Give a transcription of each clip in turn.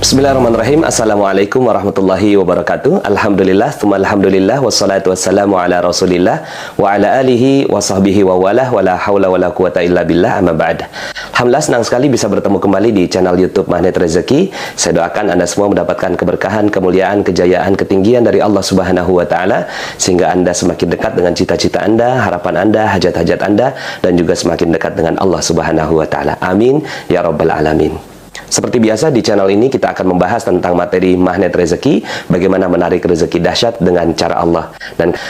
Bismillahirrahmanirrahim. Assalamualaikum warahmatullahi wabarakatuh. Alhamdulillah, tsumma alhamdulillah, wassalatu wassalamu ala rasulillah wa ala alihi wa sahbihi wa walah, wa la hawla wa la quwata illa billah, amma ba'd. Alhamdulillah, senang sekali bisa bertemu kembali di channel YouTube Magnet Rezeki. Saya doakan Anda semua mendapatkan keberkahan, kemuliaan, kejayaan, ketinggian dari Allah Subhanahu wa Ta'ala, sehingga Anda semakin dekat dengan cita-cita Anda, harapan Anda, hajat-hajat Anda, dan juga semakin dekat dengan Allah Subhanahu wa Ta'ala. Amin ya rabbal alamin. Seperti biasa di channel ini kita akan membahas tentang materi magnet rezeki, bagaimana menarik rezeki dahsyat dengan cara Allah.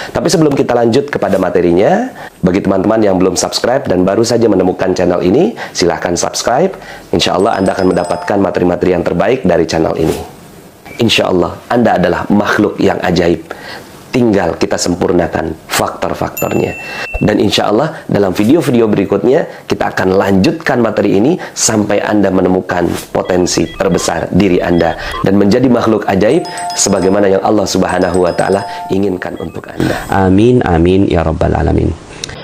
Tapi sebelum kita lanjut kepada materinya, bagi teman-teman yang belum subscribe dan baru saja menemukan channel ini, silahkan subscribe. Insya Allah Anda akan mendapatkan materi-materi yang terbaik dari channel ini. Insya Allah Anda adalah makhluk yang ajaib. Tinggal kita sempurnakan faktor-faktornya. Dan insya Allah dalam video-video berikutnya kita akan lanjutkan materi ini sampai Anda menemukan potensi terbesar diri Anda dan menjadi makhluk ajaib sebagaimana yang Allah Subhanahu wa Ta'ala inginkan untuk Anda. Amin, amin ya rabbal alamin.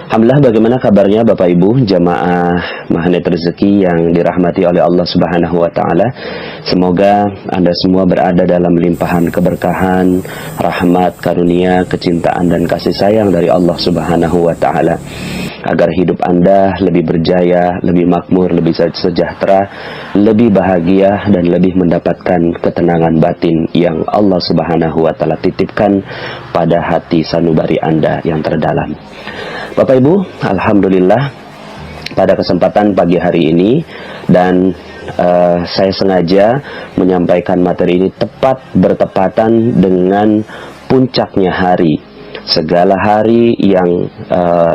Alhamdulillah, bagaimana kabarnya Bapak Ibu jamaah Magnet Rezeki yang dirahmati oleh Allah Subhanahu wa Ta'ala. Semoga Anda semua berada dalam limpahan keberkahan, rahmat, karunia, kecintaan dan kasih sayang dari Allah Subhanahu wa Ta'ala, agar hidup Anda lebih berjaya, lebih makmur, lebih sejahtera, lebih bahagia, dan lebih mendapatkan ketenangan batin yang Allah Subhanahu wa Ta'ala titipkan pada hati sanubari Anda yang terdalam. Bapak Ibu, alhamdulillah pada kesempatan pagi hari ini, dan saya sengaja menyampaikan materi ini tepat bertepatan dengan puncaknya hari. Segala hari yang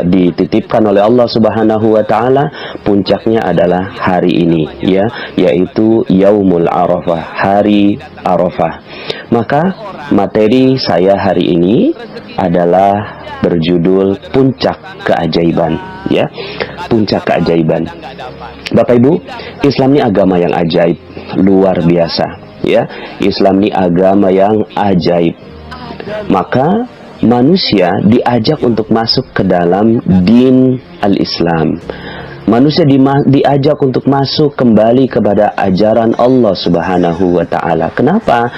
dititipkan oleh Allah Subhanahu wa Ta'ala, puncaknya adalah hari ini, ya, yaitu Yaumul Arafah, hari Arafah. Maka materi saya hari ini adalah berjudul Puncak Keajaiban, ya. Puncak Keajaiban. Bapak Ibu, Islam ini agama yang ajaib, luar biasa, ya. Islam ini agama yang ajaib. Maka manusia diajak untuk masuk ke dalam din al-Islam. Manusia diajak untuk masuk kembali kepada ajaran Allah Subhanahu wa Ta'ala. Kenapa?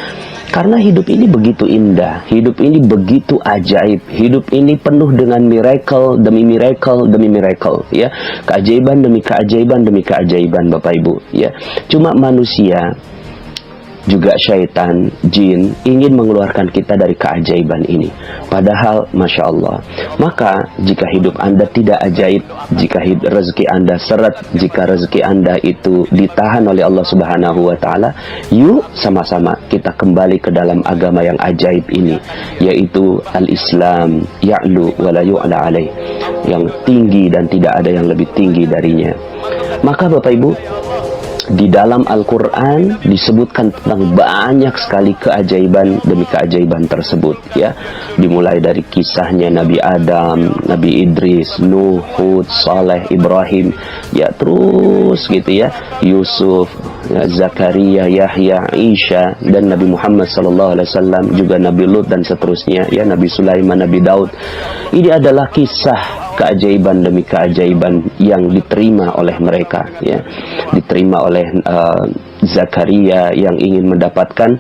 Karena hidup ini begitu indah, hidup ini begitu ajaib, hidup ini penuh dengan miracle demi miracle demi miracle, ya. Keajaiban demi keajaiban demi keajaiban, Bapak Ibu, ya. Cuma manusia, juga syaitan, jin, ingin mengeluarkan kita dari keajaiban ini. Padahal, Masya Allah. Maka, jika hidup Anda tidak ajaib, jika rezeki Anda seret, jika rezeki Anda itu ditahan oleh Allah Subhanahu wa Ta'ala, yuk sama-sama kita kembali ke dalam agama yang ajaib ini, yaitu Al-Islam, ya'lu wa la yu'la alaih, yang tinggi dan tidak ada yang lebih tinggi darinya. Maka Bapak Ibu, di dalam Al-Quran disebutkan tentang banyak sekali keajaiban demi keajaiban tersebut, ya. Dimulai dari kisahnya Nabi Adam, Nabi Idris, Nuh, Hud, Saleh, Ibrahim, ya, terus gitu, ya, Yusuf, ya, Zakaria, Yahya, Isa, dan Nabi Muhammad SAW, juga Nabi Lut dan seterusnya, ya, Nabi Sulaiman, Nabi Daud. Ini adalah kisah keajaiban demi keajaiban yang diterima oleh mereka, ya. Diterima oleh Zakaria yang ingin mendapatkan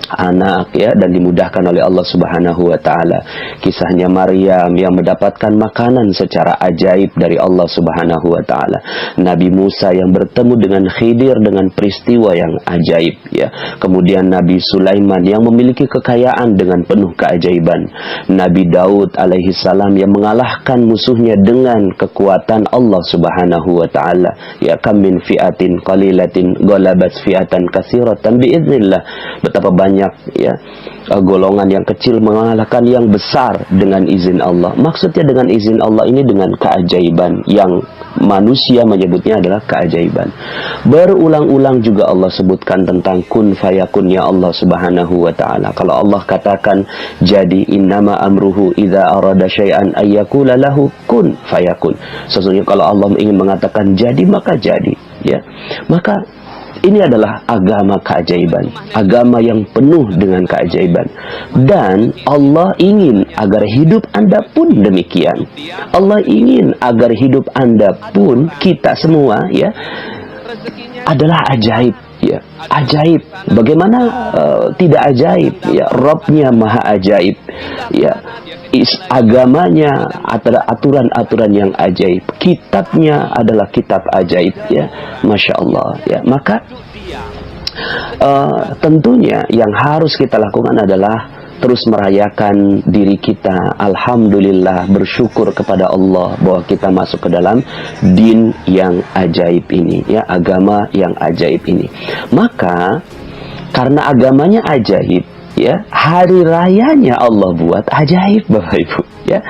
anak, ya, dan dimudahkan oleh Allah Subhanahu wa Ta'ala. Kisahnya Maryam yang mendapatkan makanan secara ajaib dari Allah Subhanahu wa Ta'ala. Nabi Musa yang bertemu dengan Khidir dengan peristiwa yang ajaib, ya. Kemudian Nabi Sulaiman yang memiliki kekayaan dengan penuh keajaiban. Nabi Daud alaihi salam yang mengalahkan musuhnya dengan kekuatan Allah Subhanahu wa Ta'ala, ya. Kam min fi'atin qalilatin ghalabat fi'atan katsiratan biiznillah. Betapa banyak, ya, golongan yang kecil mengalahkan yang besar dengan izin Allah. Maksudnya dengan izin Allah ini dengan keajaiban yang manusia menyebutnya adalah keajaiban. Berulang-ulang juga Allah sebutkan tentang kun fayakunnya Allah Subhanahu wa Ta'ala. Kalau Allah katakan jadi, innama amruhu idza arada syai'an ayyakula lahu kun fayakun. Sesungguhnya kalau Allah ingin mengatakan jadi, maka jadi, ya. Maka Ini adalah agama keajaiban, agama yang penuh dengan keajaiban. Dan Allah ingin agar hidup Anda pun demikian. Allah ingin agar hidup Anda pun, kita semua ya, adalah ajaib. Ya, ajaib. Bagaimana tidak ajaib? Ya, Rabbnya maha ajaib. Ya, agamanya adalah aturan-aturan yang ajaib. Kitabnya adalah kitab ajaib. Ya, masya Allah. Ya, maka tentunya yang harus kita lakukan adalah terus merayakan diri kita. Alhamdulillah, bersyukur kepada Allah bahwa kita masuk ke dalam din yang ajaib ini, ya, agama yang ajaib ini. Maka karena agamanya ajaib, ya, hari rayanya Allah buat ajaib, Bapak Ibu, ya.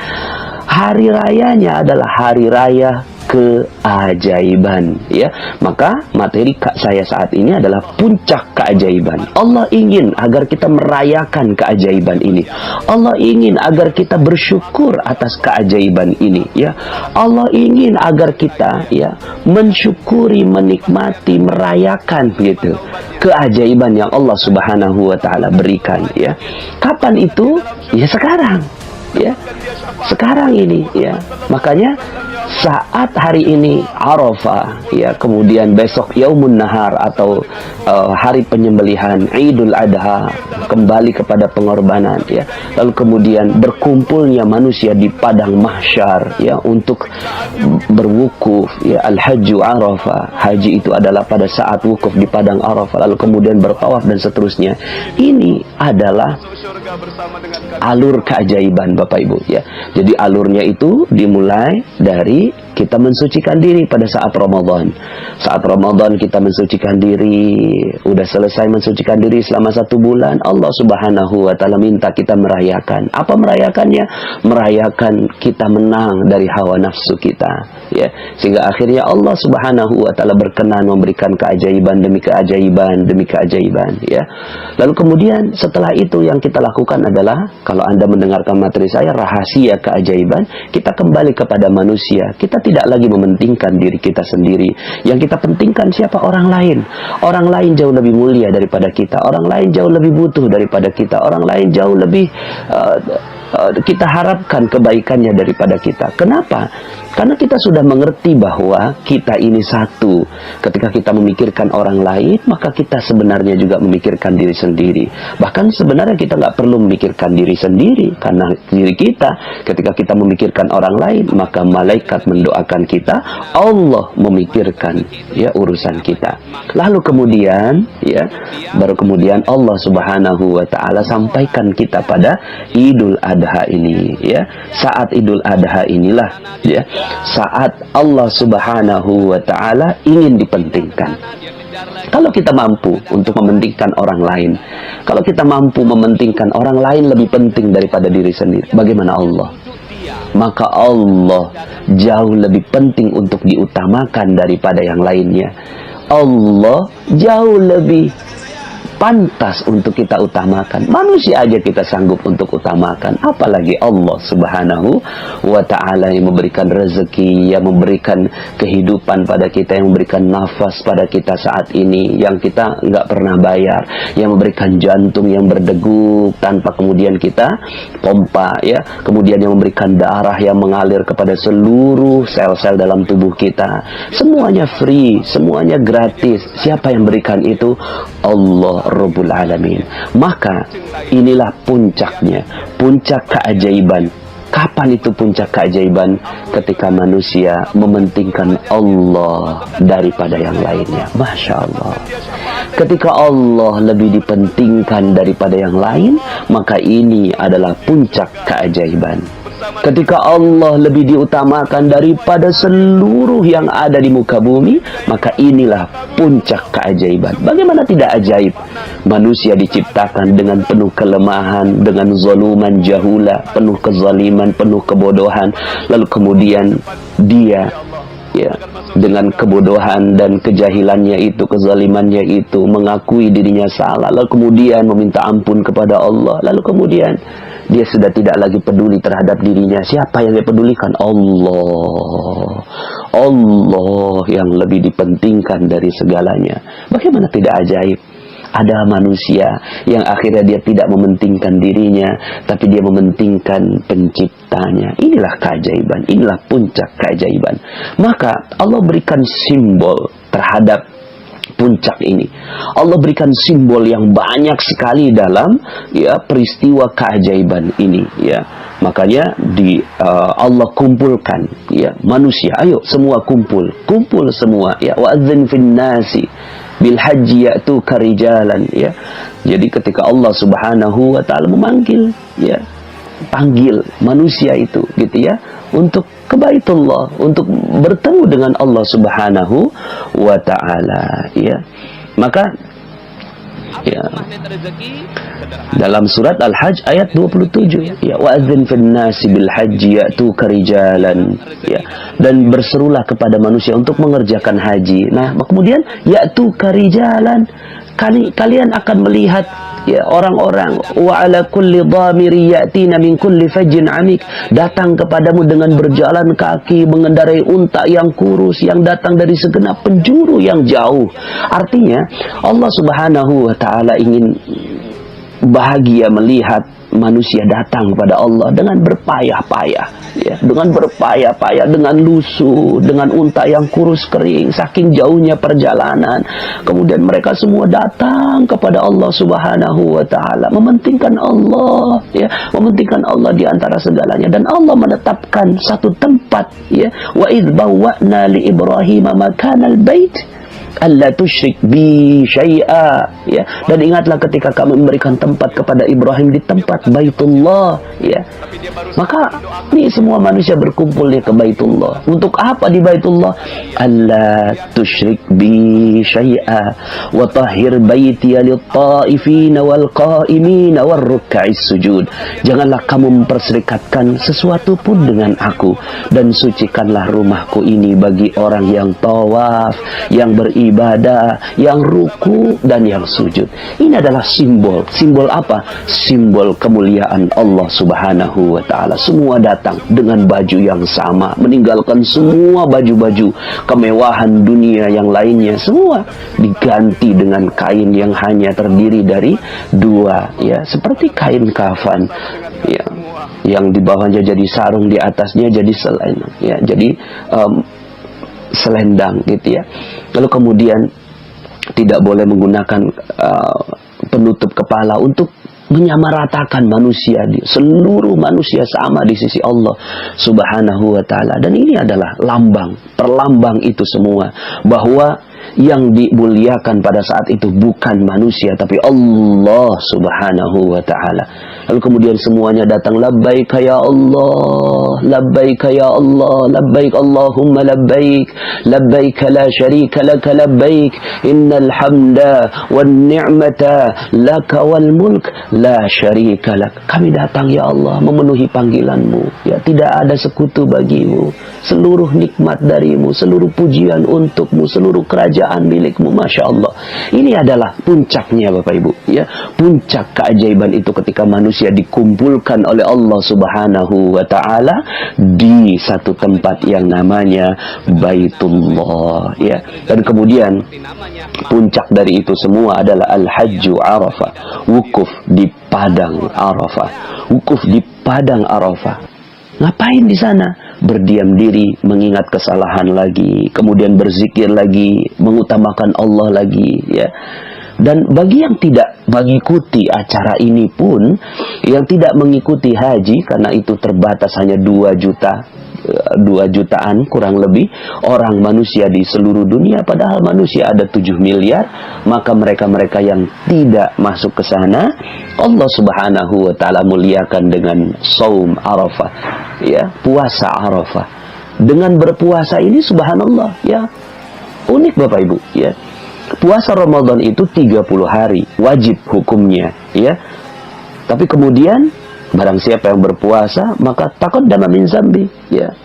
Hari rayanya adalah hari raya keajaiban, ya. Maka materi saya saat ini adalah puncak keajaiban. Allah ingin agar kita merayakan keajaiban ini. Allah ingin agar kita bersyukur atas keajaiban ini, ya. Allah ingin agar kita, ya, mensyukuri, menikmati, merayakan gitu keajaiban yang Allah Subhanahu wa taala berikan, ya. Kapan itu? Ya sekarang. Ya. Sekarang ini, ya. Makanya saat hari ini Arafah, ya, kemudian besok Yaumun Nahar atau hari penyembelihan Idul Adha, kembali kepada pengorbanan, ya. Lalu kemudian berkumpulnya manusia di padang mahsyar, ya, untuk berwukuf, ya, al-hajju Arafah. Haji itu adalah pada saat wukuf di padang Arafah, lalu kemudian bertawaf dan seterusnya. Ini adalah alur keajaiban, Bapak Ibu, ya. Jadi alurnya itu dimulai dari kita mensucikan diri pada saat Ramadan. Saat Ramadan kita mensucikan diri, udah selesai mensucikan diri selama 1 bulan, Allah Subhanahu wa taala minta kita merayakan. Apa merayakannya? Merayakan kita menang dari hawa nafsu kita, ya. Sehingga akhirnya Allah Subhanahu wa taala berkenan memberikan keajaiban demi keajaiban demi keajaiban, ya. Lalu kemudian setelah itu yang kita lakukan adalah, kalau Anda mendengarkan materi saya, rahasia keajaiban, kita kembali kepada manusia. Kita tidak lagi mementingkan diri kita sendiri. Yang kita pentingkan siapa? Orang lain. Orang lain jauh lebih mulia daripada kita. Orang lain jauh lebih butuh daripada kita. Orang lain jauh lebih kita harapkan kebaikannya daripada kita. Kenapa? Karena kita sudah mengerti bahwa kita ini satu. Ketika kita memikirkan orang lain, maka kita sebenarnya juga memikirkan diri sendiri. Bahkan sebenarnya kita nggak perlu memikirkan diri sendiri, karena diri kita, ketika kita memikirkan orang lain, maka malaikat mendoakan kita, Allah memikirkan, ya, urusan kita. Lalu kemudian, ya, baru kemudian Allah Subhanahu wa taala sampaikan kita pada Idul Adha ini, ya. Saat Idul Adha inilah, ya, saat Allah Subhanahu wa taala ingin dipentingkan. Kalau kita mampu untuk mementingkan orang lain, kalau kita mampu mementingkan orang lain lebih penting daripada diri sendiri, bagaimana Allah? Maka Allah jauh lebih penting untuk diutamakan daripada yang lainnya. Allah jauh lebih pantas untuk kita utamakan. Manusia aja kita sanggup untuk utamakan, apalagi Allah Subhanahu wa ta'ala yang memberikan rezeki, yang memberikan kehidupan pada kita, yang memberikan nafas pada kita saat ini, yang kita nggak pernah bayar, yang memberikan jantung yang berdegup tanpa kemudian kita pompa, ya, kemudian yang memberikan darah yang mengalir kepada seluruh sel-sel dalam tubuh kita. Semuanya free, semuanya gratis. Siapa yang berikan itu? Allah Rabbul Alamin. Maka inilah puncaknya, puncak keajaiban. Kapan itu puncak keajaiban? Ketika manusia mementingkan Allah daripada yang lainnya. Masya Allah. Ketika Allah lebih dipentingkan daripada yang lain, maka ini adalah puncak keajaiban. Ketika Allah lebih diutamakan daripada seluruh yang ada di muka bumi, maka inilah puncak keajaiban. Bagaimana tidak ajaib? Manusia diciptakan dengan penuh kelemahan, dengan zoluman jahula, penuh kezaliman, penuh kebodohan. Lalu kemudian dia, ya, dengan kebodohan dan kejahilannya itu, kezalimannya itu, mengakui dirinya salah, lalu kemudian meminta ampun kepada Allah, lalu kemudian dia sudah tidak lagi peduli terhadap dirinya. Siapa yang dia pedulikan? Allah. Allah yang lebih dipentingkan dari segalanya. Bagaimana tidak ajaib? Ada manusia yang akhirnya dia tidak mementingkan dirinya, tapi dia mementingkan penciptanya. Inilah keajaiban, inilah puncak keajaiban. Maka Allah berikan simbol terhadap puncak ini. Allah berikan simbol yang banyak sekali dalam peristiwa keajaiban ini, Makanya Allah kumpulkan manusia, ayo semua kumpul semua, wa'adzin fin nasi bil haji ya'tuka rijalan, Jadi ketika Allah Subhanahu wa taala memanggil, panggil manusia itu untuk ke Baitullah, untuk bertemu dengan Allah Subhanahu wa taala, Maka dalam surat Al-Hajj ayat 27, wa'adzin fin nasi bil haji ya'tuka rijalan, dan berserulah kepada manusia untuk mengerjakan haji. Nah, kemudian ya'tuka rijalan, kalian akan melihat orang-orang, wa ala kulli dhamiri ya'tina min kulli fajjin amik, datang kepadamu dengan berjalan kaki, mengendarai unta yang kurus yang datang dari segenap penjuru yang jauh. Artinya Allah Subhanahu wa taala ingin bahagia melihat manusia datang kepada Allah dengan berpayah-payah, dengan lusuh, dengan unta yang kurus kering, saking jauhnya perjalanan. Kemudian mereka semua datang kepada Allah Subhanahu wa taala, mementingkan Allah, mementingkan Allah di antara segalanya. Dan Allah menetapkan satu tempat, wa idz bawwa'na li Ibrahim makanal bait alla tusyrik bi syai'a, dan ingatlah ketika kami memberikan tempat kepada Ibrahim di tempat Baitullah, Maka ini semua manusia berkumpul ke Baitullah. Untuk apa di Baitullah? Alla tusyrik bi syai'a wa tahhir baiti lit-ta'ifina wal qa'imina war ruk'is sujud. Janganlah kamu memperserikatkan sesuatu pun dengan aku, dan sucikanlah rumahku ini bagi orang yang tawaf, yang beribadah, yang ruku dan yang sujud. Ini adalah simbol. Simbol apa? Simbol kemuliaan Allah Subhanahu wa taala. Semua datang dengan baju yang sama, meninggalkan semua baju-baju kemewahan dunia yang lainnya, semua diganti dengan kain yang hanya terdiri dari dua, seperti kain kafan, yang di bawahnya jadi sarung, di atasnya jadi selendang, Lalu kemudian tidak boleh menggunakan penutup kepala untuk menyamaratakan manusia, seluruh manusia sama di sisi Allah Subhanahu wa taala. Dan ini adalah perlambang itu semua, bahwa yang dimuliakan pada saat itu bukan manusia tapi Allah Subhanahu wa taala. Lalu kemudian semuanya datang, labbaik ya Allah, labbaik ya Allah, labbaik Allahumma labbaik, labbaik la syarika laka labbaik, innal hamda wan ni'mata laka wal mulk la syarika lak. Kami datang ya Allah memenuhi panggilanmu, tidak ada sekutu bagimu, seluruh nikmat darimu, seluruh pujian untukmu, seluruh kerajaan milikmu. Masya Allah. Ini adalah puncaknya Bapak Ibu, puncak keajaiban itu ketika manusia dikumpulkan oleh Allah Subhanahu wa taala di satu tempat yang namanya Baitullah, Dan kemudian puncak dari itu semua adalah Al-Hajju Arafah, wukuf di padang Arafah. Wukuf di padang Arafah. Ngapain di sana? Berdiam diri, mengingat kesalahan lagi, kemudian berzikir lagi, mengutamakan Allah lagi, Dan bagi yang tidak mengikuti acara ini pun, yang tidak mengikuti haji, karena itu terbatas hanya 2 jutaan kurang lebih orang manusia di seluruh dunia, padahal manusia ada 7 miliar, maka mereka-mereka yang tidak masuk ke sana, Allah Subhanahu wa taala muliakan dengan saum Arafah, puasa Arafah. Dengan berpuasa ini subhanallah, unik Bapak Ibu, Puasa Ramadan itu 30 hari, wajib hukumnya, Tapi kemudian barang siapa yang berpuasa, maka taqaddama min zambi,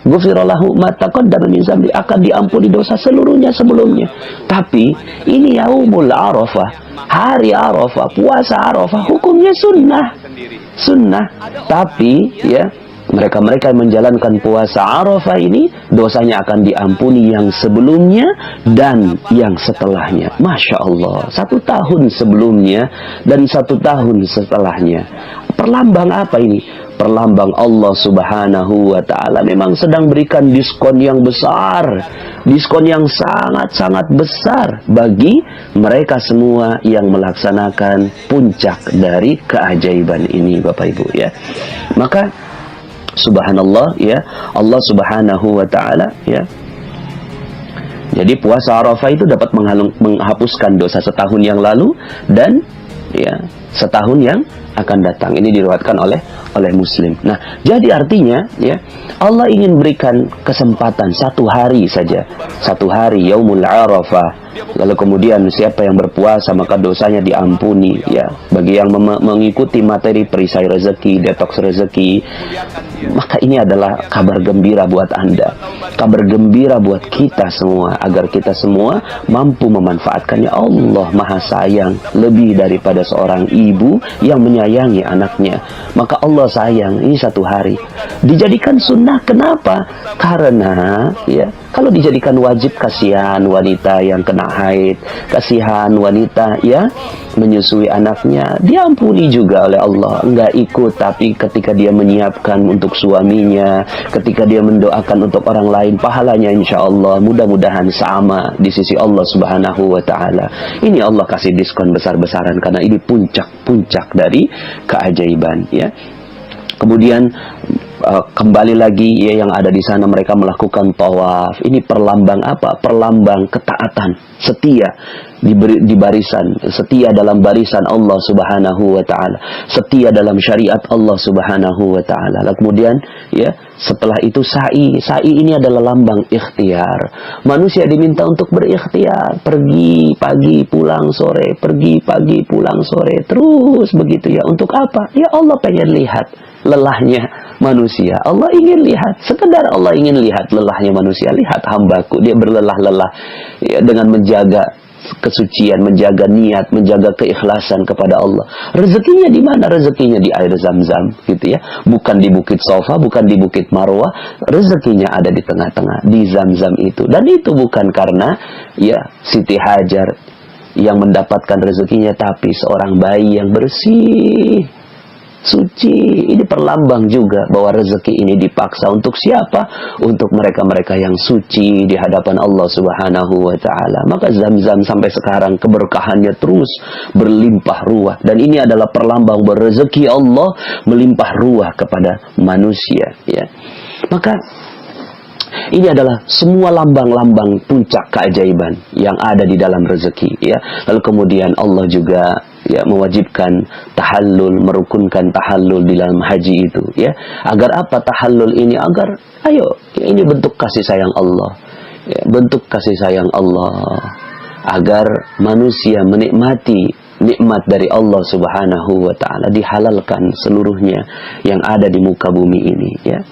ghufira lahu ma taqaddama min zambi, akan diampuni dosa seluruhnya sebelumnya. Tapi ini yaumul Arafah, hari Arafah, puasa Arafah, hukumnya sunnah. Tapi Mereka-mereka yang menjalankan puasa Arafah ini, dosanya akan diampuni yang sebelumnya dan yang setelahnya. Masya Allah, 1 tahun sebelumnya dan 1 tahun setelahnya. Perlambang apa ini? Perlambang Allah Subhanahu wa ta'ala memang sedang berikan diskon yang besar, diskon yang sangat-sangat besar bagi mereka semua yang melaksanakan puncak dari keajaiban ini, Bapak Ibu ya. Maka subhanallah ya, Allah Subhanahu wa ta'ala ya. Jadi puasa Arafah itu dapat menghapuskan dosa setahun yang lalu dan ya setahun yang akan datang. Ini diriwayatkan oleh Muslim. Nah, jadi artinya ya, Allah ingin berikan kesempatan 1 hari saja. 1 hari Yaumul Arafah. Lalu kemudian siapa yang berpuasa maka dosanya diampuni ya. Bagi yang mengikuti materi perisai rezeki, detoks rezeki, maka ini adalah kabar gembira buat Anda. Kabar gembira buat kita semua agar kita semua mampu memanfaatkannya. Allah Maha Sayang lebih daripada seorang ibu yang menyayangi anaknya. Maka Allah sayang ini 1 hari. Dijadikan sunnah kenapa? Karena ya, kalau dijadikan wajib kasihan wanita yang kena haid, kasihan wanita ya menyusui anaknya, diampuni juga oleh Allah. Enggak ikut, tapi ketika dia menyiapkan untuk suaminya, ketika dia mendoakan untuk orang lain, pahalanya insya Allah mudah-mudahan sama di sisi Allah Subhanahu wa ta'ala. Ini Allah kasih diskon besar-besaran karena ini puncak-puncak dari keajaiban ya. Kemudian kembali lagi ya, yang ada di sana mereka melakukan tawaf. Ini perlambang apa? Perlambang ketaatan, setia di barisan, setia dalam barisan Allah Subhanahu wa ta'ala, setia dalam syariat Allah Subhanahu wa ta'ala. Lalu kemudian ya, setelah itu sa'i. Sa'i ini adalah lambang ikhtiar. Manusia diminta untuk berikhtiar, pergi pagi pulang sore, pergi pagi pulang sore, terus begitu ya. Untuk apa? Ya Allah pengen lihat lelahnya manusia. Allah ingin lihat, sekedar Allah ingin lihat lelahnya manusia. Lihat hambaku, dia berlelah-lelah ya, dengan menjaga kesucian, menjaga niat, menjaga keikhlasan kepada Allah. Rezekinya di mana? Rezekinya di air Zam-Zam gitu ya. Bukan di Bukit Sofa, bukan di Bukit Marwah. Rezekinya ada di tengah-tengah, di Zam-Zam itu. Dan itu bukan karena ya Siti Hajar yang mendapatkan rezekinya, tapi seorang bayi yang bersih, suci. Ini perlambang juga bahwa rezeki ini dipaksa untuk siapa? Untuk mereka-mereka yang suci di hadapan Allah Subhanahu wa ta'ala. Maka Zam-Zam sampai sekarang keberkahannya terus berlimpah ruah. Dan ini adalah perlambang bahwa rezeki Allah melimpah ruah kepada manusia ya. Maka ini adalah semua lambang-lambang puncak keajaiban yang ada di dalam rezeki ya. Lalu kemudian Allah juga ya mewajibkan tahallul, merukunkan tahallul di dalam haji itu ya. Agar apa tahallul ini? Agar ayo, ini bentuk kasih sayang Allah ya, bentuk kasih sayang Allah agar manusia menikmati nikmat dari Allah Subhanahu wa ta'ala, dihalalkan seluruhnya yang ada di muka bumi ini ya.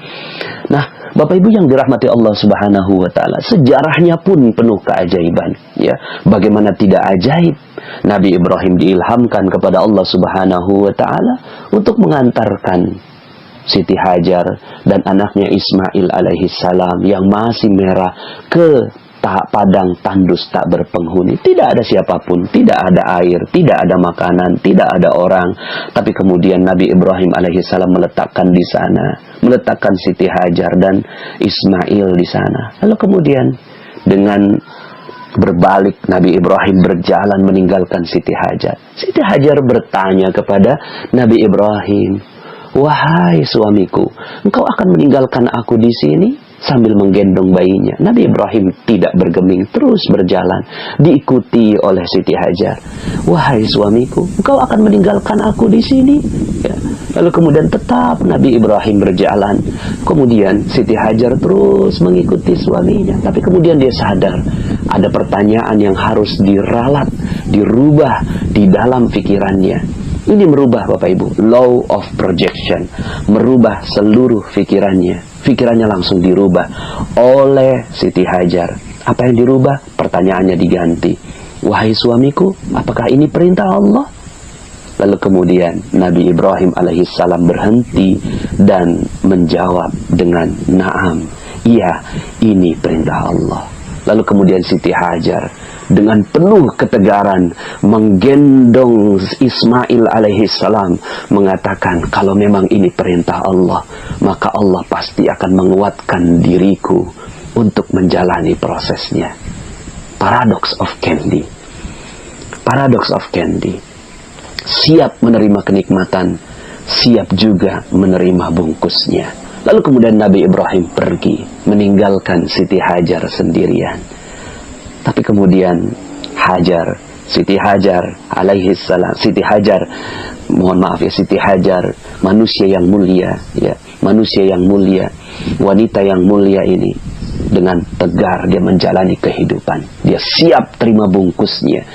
Nah, Bapak Ibu yang dirahmati Allah Subhanahu wa ta'ala, sejarahnya pun penuh keajaiban ya. Bagaimana tidak ajaib Nabi Ibrahim diilhamkan kepada Allah Subhanahu wa ta'ala untuk mengantarkan Siti Hajar dan anaknya Ismail alaihi salam yang masih merah ke padang tandus tak berpenghuni. Tidak ada siapapun, tidak ada air, tidak ada makanan, tidak ada orang. Tapi kemudian Nabi Ibrahim alaihissalam meletakkan di sana, meletakkan Siti Hajar dan Ismail di sana. Lalu kemudian dengan berbalik Nabi Ibrahim berjalan meninggalkan Siti Hajar. Siti Hajar bertanya kepada Nabi Ibrahim, "Wahai suamiku, engkau akan meninggalkan aku di sini?" Sambil menggendong bayinya. Nabi Ibrahim tidak bergeming, terus berjalan, diikuti oleh Siti Hajar. "Wahai suamiku, engkau akan meninggalkan aku di sini?" Ya. Lalu kemudian tetap Nabi Ibrahim berjalan. Kemudian Siti Hajar terus mengikuti suaminya. Tapi kemudian dia sadar ada pertanyaan yang harus diralat, dirubah di dalam pikirannya. Ini merubah Bapak Ibu, law of projection, merubah seluruh pikirannya. Pikirannya langsung dirubah oleh Siti Hajar. Apa yang dirubah? Pertanyaannya diganti. "Wahai suamiku, apakah ini perintah Allah?" Lalu kemudian Nabi Ibrahim alaihissalam berhenti dan menjawab dengan na'am, iya, ini perintah Allah. Lalu kemudian Siti Hajar dengan penuh ketegaran menggendong Ismail alaihissalam, mengatakan, kalau memang ini perintah Allah, maka Allah pasti akan menguatkan diriku untuk menjalani prosesnya. Paradox of Candy. Paradox of Candy. Siap menerima kenikmatan, siap juga menerima bungkusnya. Lalu kemudian Nabi Ibrahim pergi, meninggalkan Siti Hajar sendirian. Tapi kemudian Siti Hajar alaihissalam, Siti Hajar, mohon maaf ya, Siti Hajar, manusia yang mulia, ya, manusia yang mulia, wanita yang mulia ini, dengan tegar dia menjalani kehidupan. Dia siap terima bungkusnya,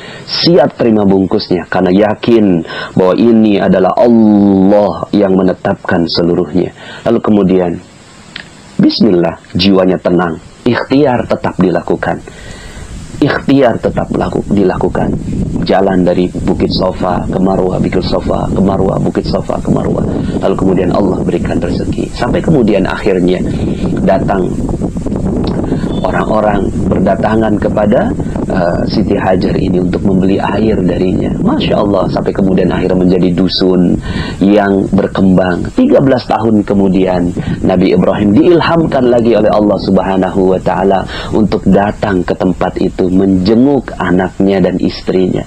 karena yakin bahwa ini adalah Allah yang menetapkan seluruhnya. Lalu kemudian bismillah, jiwanya tenang, ikhtiar tetap dilakukan. Jalan dari Bukit Sofa ke Marwah, Bukit Sofa ke Marwah, Bukit Sofa ke Marwah. Lalu kemudian Allah berikan rezeki. Sampai kemudian akhirnya datang orang-orang berdatangan kepada Siti Hajar ini untuk membeli air darinya. Masya Allah, sampai kemudian akhirnya menjadi dusun yang berkembang. 13 tahun kemudian Nabi Ibrahim diilhamkan lagi oleh Allah Subhanahu wa Ta'ala untuk datang ke tempat itu, menjenguk anaknya dan istrinya.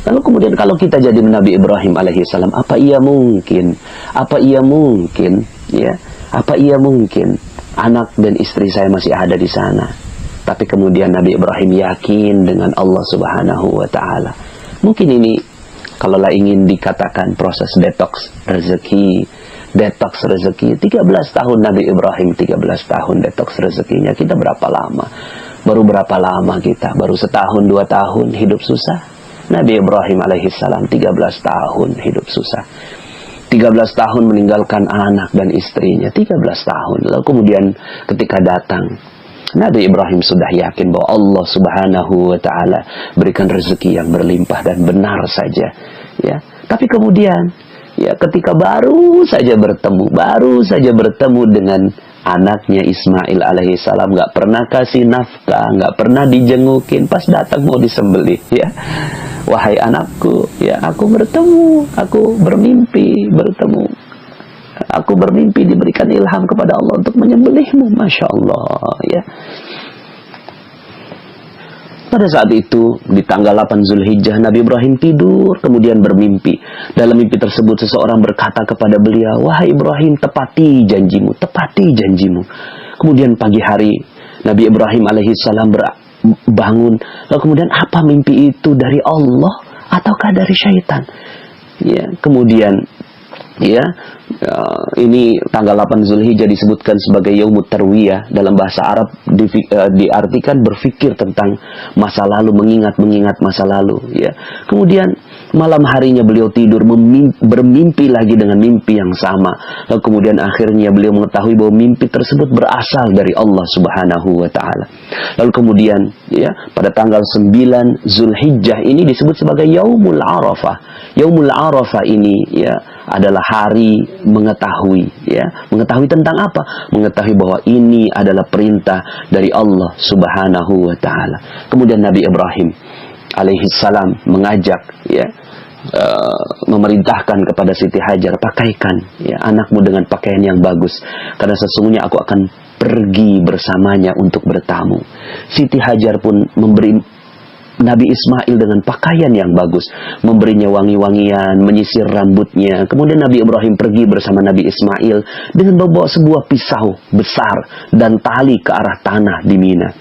Lalu kemudian kalau kita jadi Nabi Ibrahim alaihissalam, apa ia mungkin anak dan istri saya masih ada di sana? Tapi kemudian Nabi Ibrahim yakin dengan Allah Subhanahu wa Ta'ala. Mungkin ini kalau ingin dikatakan proses detox rezeki. 13 tahun Nabi Ibrahim, 13 tahun detox rezekinya. Kita berapa lama? Baru berapa lama kita? Baru setahun, 2 tahun hidup susah. Nabi Ibrahim alaihissalam 13 tahun hidup susah. 13 tahun meninggalkan anak dan istrinya, 13 tahun. Lalu kemudian ketika datang, Nabi Ibrahim sudah yakin bahwa Allah Subhanahu wa Ta'ala berikan rezeki yang berlimpah dan benar saja, ya. Tapi kemudian, ya, ketika baru saja bertemu dengan anaknya Ismail alaihissalam, nggak pernah kasih nafkah, nggak pernah dijengukin, pas datang mau disembelih, ya. Wahai anakku, ya, aku bermimpi diberikan ilham kepada Allah untuk menyembelihmu. Masya Allah, ya. Pada saat itu, di tanggal 8 Zulhijjah, Nabi Ibrahim tidur, kemudian bermimpi. Dalam mimpi tersebut, seseorang berkata kepada beliau, wahai Ibrahim, tepati janjimu. Kemudian pagi hari, Nabi Ibrahim alaihissalam bangun. Lalu kemudian, apa mimpi itu dari Allah ataukah dari syaitan? Ya, kemudian, ya, ini tanggal 8 Zulhijjah disebutkan sebagai Yaumut Tarwiyah. Dalam bahasa Arab diartikan berfikir tentang masa lalu, mengingat masa lalu, ya. Kemudian malam harinya beliau tidur, bermimpi lagi dengan mimpi yang sama. Lalu kemudian akhirnya beliau mengetahui bahwa mimpi tersebut berasal dari Allah Subhanahu wa Ta'ala. Lalu kemudian, ya, pada tanggal 9 Zulhijjah ini disebut sebagai Yaumul Arafah. Yaumul Arafah ini, ya, adalah hari mengetahui, ya. Mengetahui tentang apa? Mengetahui bahwa ini adalah perintah dari Allah Subhanahu wa Ta'ala. Kemudian Nabi Ibrahim alaihissalam mengajak, ya, memerintahkan kepada Siti Hajar, pakaikan, ya, anakmu dengan pakaian yang bagus, karena sesungguhnya aku akan pergi bersamanya untuk bertamu. Siti Hajar pun memberi Nabi Ismail dengan pakaian yang bagus, memberinya wangi-wangian, menyisir rambutnya. Kemudian Nabi Ibrahim pergi bersama Nabi Ismail dengan membawa sebuah pisau besar dan tali ke arah tanah di Mina.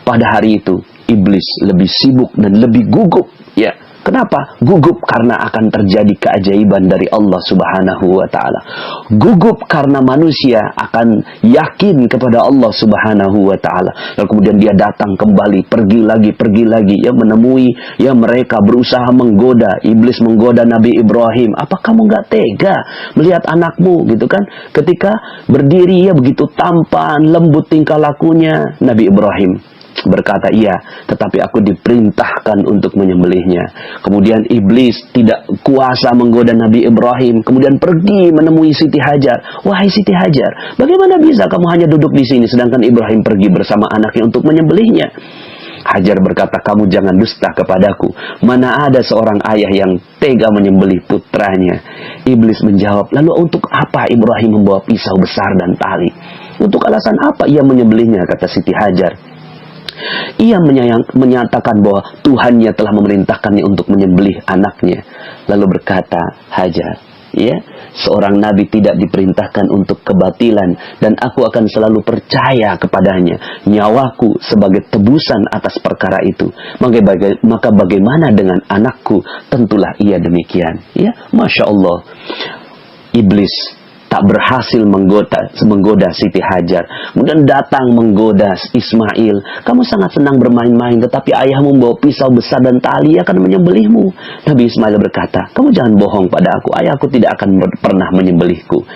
Pada hari itu, iblis lebih sibuk dan lebih gugup, ya. Kenapa? Gugup karena akan terjadi keajaiban dari Allah Subhanahu wa Ta'ala. Gugup karena manusia akan yakin kepada Allah Subhanahu wa Ta'ala. Lalu kemudian dia datang kembali, pergi lagi, ya, menemui, ya, mereka berusaha menggoda. Iblis menggoda Nabi Ibrahim. Apa kamu nggak tega melihat anakmu, gitu kan? Ketika berdiri, ya, begitu tampan, lembut tingkah lakunya. Nabi Ibrahim berkata, iya, tetapi aku diperintahkan untuk menyembelihnya. Kemudian iblis tidak kuasa menggoda Nabi Ibrahim, kemudian pergi menemui Siti Hajar. Wahai Siti Hajar, bagaimana bisa kamu hanya duduk di sini sedangkan Ibrahim pergi bersama anaknya untuk menyembelihnya? Hajar berkata, kamu jangan dusta kepadaku. Mana ada seorang ayah yang tega menyembelih putranya? Iblis menjawab, lalu untuk apa Ibrahim membawa pisau besar dan tali? Untuk alasan apa ia menyembelihnya? Kata Siti Hajar. Ia menyatakan bahwa Tuhannya telah memerintahkannya untuk menyembelih anaknya. Lalu berkata Hajar, ya, seorang nabi tidak diperintahkan untuk kebatilan, dan aku akan selalu percaya kepadanya. Nyawaku sebagai tebusan atas perkara itu. Maka bagaimana dengan anakku? Tentulah ia demikian. Ya, Masya Allah. Iblis tak berhasil menggoda Siti Hajar. Kemudian datang menggoda Ismail. Kamu sangat senang bermain-main, tetapi ayahmu membawa pisau besar dan tali akan menyembelihmu. Nabi Ismail berkata, kamu jangan bohong pada aku. Ayahku tidak akan pernah menyembelihku.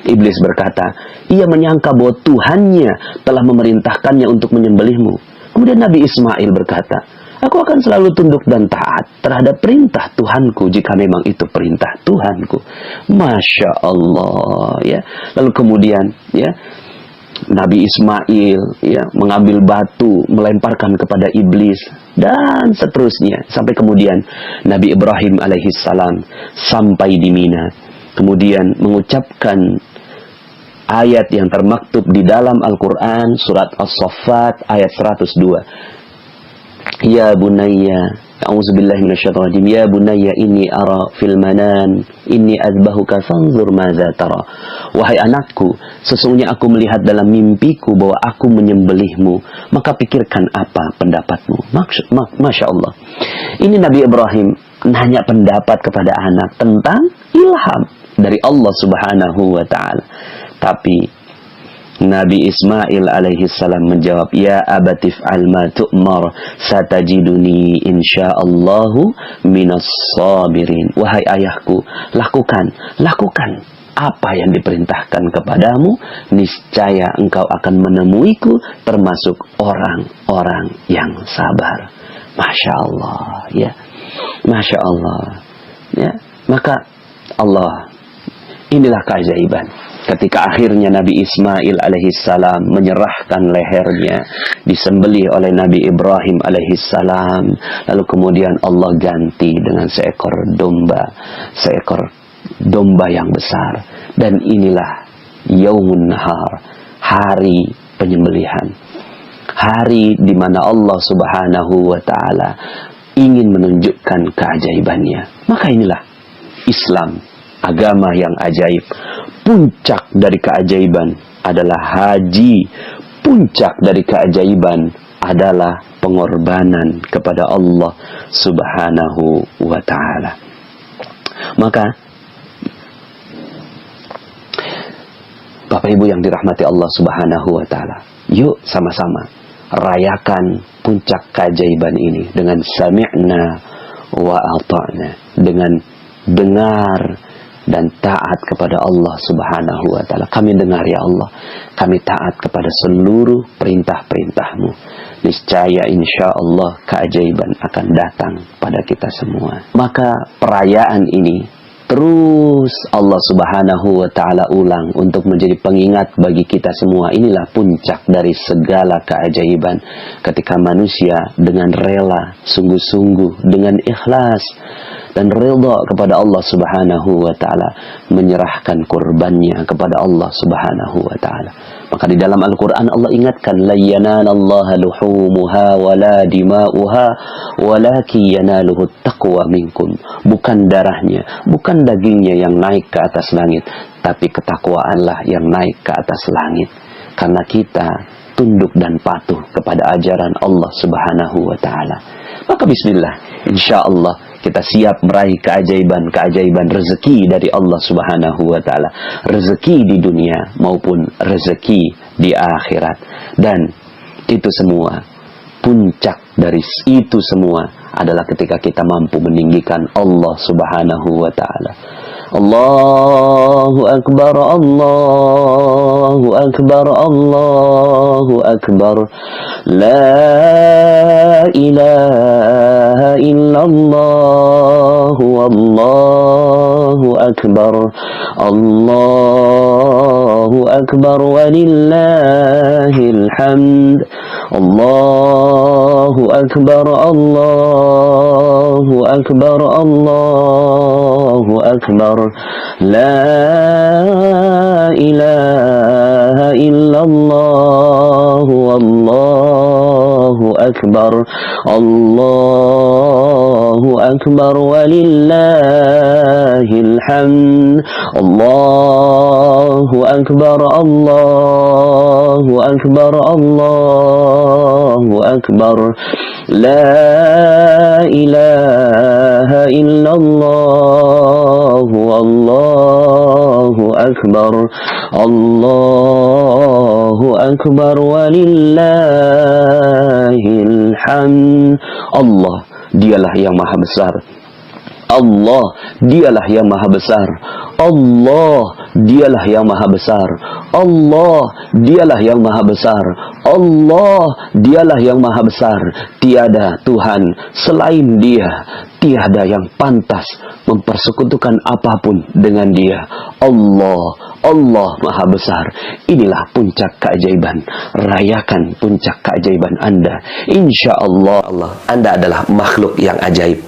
Iblis berkata, ia menyangka bahwa Tuhannya telah memerintahkannya untuk menyembelihmu. Kemudian Nabi Ismail berkata, aku akan selalu tunduk dan taat terhadap perintah Tuhanku jika memang itu perintah Tuhanku. Masya Allah, ya. Lalu kemudian, ya, Nabi Ismail, ya, mengambil batu melemparkan kepada iblis dan seterusnya sampai kemudian Nabi Ibrahim alaihissalam sampai di Mina, kemudian mengucapkan ayat yang termaktub di dalam Al-Quran surat As-Saffat ayat 102. Ya bunayya, a'udzubillahi minasyaitonir rajim. Ya bunayya inni ara fil manan inni azbahuka fanzur madza tara. Wahai anakku, sesungguhnya aku melihat dalam mimpiku bahwa aku menyembelihmu, maka pikirkan apa pendapatmu. Masya Allah. Ini Nabi Ibrahim nanya pendapat kepada anak tentang ilham dari Allah Subhanahu wa taala. Tapi Nabi Ismail alaihissalam menjawab, ya abatif alma tu'mar satajiduni insyaallahu minas sabirin. Wahai ayahku, lakukan apa yang diperintahkan kepadamu, niscaya engkau akan menemuiku termasuk orang-orang yang sabar. Masya Allah, ya, Masya Allah, ya. Maka Allah, inilah keajaiban. Ketika akhirnya Nabi Ismail alaihissalam menyerahkan lehernya, disembelih oleh Nabi Ibrahim alaihissalam, lalu kemudian Allah ganti dengan seekor domba yang besar. Dan inilah Yaumun Nahar, hari penyembelihan, hari di mana Allah Subhanahu wa taala ingin menunjukkan keajaibannya. Maka inilah Islam, agama yang ajaib. Puncak dari keajaiban adalah haji. Puncak dari keajaiban adalah pengorbanan kepada Allah Subhanahu wa taala. Maka Bapak Ibu yang dirahmati Allah Subhanahu wa taala, yuk sama-sama rayakan puncak keajaiban ini dengan sami'na wa ata'na, dengan dengar dan taat kepada Allah Subhanahu wa taala. Kami dengar ya Allah, kami taat kepada seluruh perintah-perintah-Mu. Niscaya insya Allah keajaiban akan datang pada kita semua. Maka perayaan ini terus Allah Subhanahu wa taala ulang untuk menjadi pengingat bagi kita semua. Inilah puncak dari segala keajaiban, ketika manusia dengan rela, sungguh-sungguh, dengan ikhlas dan ridha kepada Allah Subhanahu wa taala, menyerahkan kurbannya kepada Allah Subhanahu wa taala. Maka di dalam Al-Qur'an Allah ingatkan, la yanalallaha luhumuha wala dima'uha walakin yanaluhu taqwa minkum. Bukan darahnya, bukan dagingnya yang naik ke atas langit, tapi ketakwaanlah yang naik ke atas langit. Karena kita tunduk dan patuh kepada ajaran Allah Subhanahu wa taala. Maka bismillah, insyaallah kita siap meraih keajaiban-keajaiban rezeki dari Allah Subhanahu wa taala. Rezeki di dunia maupun rezeki di akhirat. Dan itu semua, puncak dari itu semua adalah ketika kita mampu meninggikan Allah Subhanahu wa taala. Allahu Akbar, Allahu Akbar, Allahu Akbar. La ilaha illallah, wallahu akbar. Allahu Akbar walillahil hamd. Allahu Akbar, Allahu Akbar, Allahu Akbar. La ilaha illallah, wallahu akbar. Allahu Akbar walillahil hamd. Allahu Akbar, Allahu Akbar, Allahu Akbar. La ilaha illallah, wallahu akbar. Allahu Akbar walillahil hamd. Allah, dialah yang maha besar. Allah, dialah yang maha besar. Allah, dialah yang maha besar. Allah, dialah yang maha besar. Allah, dialah yang maha besar. Tiada Tuhan selain Dia. Tiada yang pantas mempersekutukan apapun dengan Dia. Allah, Allah maha besar. Inilah puncak keajaiban. Rayakan puncak keajaiban Anda. Insya Allah, Anda adalah makhluk yang ajaib.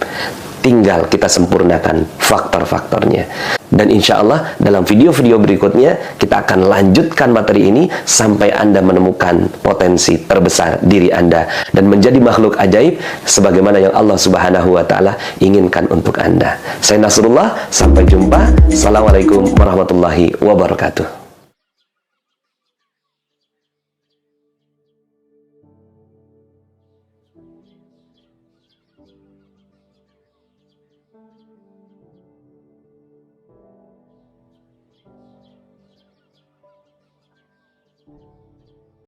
Tinggal kita sempurnakan faktor-faktornya. Dan insya Allah dalam video-video berikutnya kita akan lanjutkan materi ini sampai Anda menemukan potensi terbesar diri Anda dan menjadi makhluk ajaib sebagaimana yang Allah Subhanahu wa Ta'ala inginkan untuk Anda. Saya Nasrullah, sampai jumpa. Assalamualaikum warahmatullahi wabarakatuh.